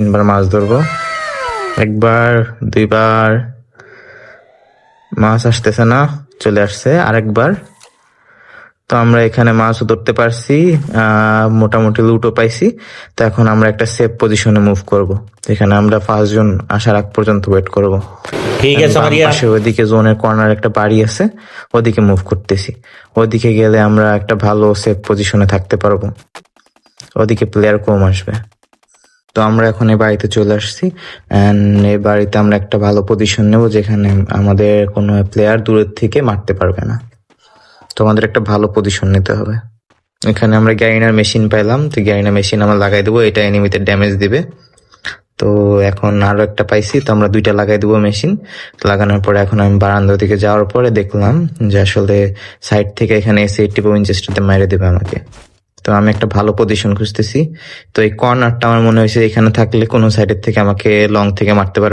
3বার মাছ ধরবো, 1বার 2বার, মাছ আসতেছে না, চলে আসছে আরেকবার। তো আমরা এখানে মাছও ধরতে পারছি, মোটামুটি লুটও পাইছি। তো এখন আমরা একটা সেফ পজিশনে মুভ করব, এখানে আমরা 5 জন আসার আগ পর্যন্ত ওয়েট করব। ठीक है বাম समरिया। পাশে ওইদিকে জোনের কর্নার একটা বাড়ি আছে, ওদিকে মুভ করতেছি। ওদিকে গেলে আমরা একটা ভালো সেফ পজিশনে থাকতে পারবো, ওদিকে প্লেয়ার কম আসবে। তো আমরা এখন এই বাড়িতে চলে আসছি, এন্ড এই বাড়িতে আমরা একটা ভালো পজিশন নেব যেখানে আমাদের কোনো প্লেয়ার দূরের থেকে মারতে পারবে না। তো আমাদের একটা ভালো পজিশন নিতে হবে। এখানে আমরা গ্যারিনার মেশিন পাইলাম, তো গ্যারিনার মেশিন আমরা লাগাই দেবো, এটা এনিমিতে ড্যামেজ দিবে। তো এখন আরো একটা পাইছি, তো আমরা 2টা লাগাই দেবো মেশিন। লাগানোর পরে এখন আমি বারান্দা দিকে যাওয়ার পরে দেখলাম যে আসলে সাইড থেকে এখানে এসে 80 উইনচেস্টারতে মেরে দেবে আমাকে। তো আমি একটা ভালো পজিশন খুঁজতেছি। তো এই কর্নারটা আমার মনে হয়েছে এখানে থাকলে কোনো সাইডের থেকে আমাকে লং থেকে মারতে পারবে।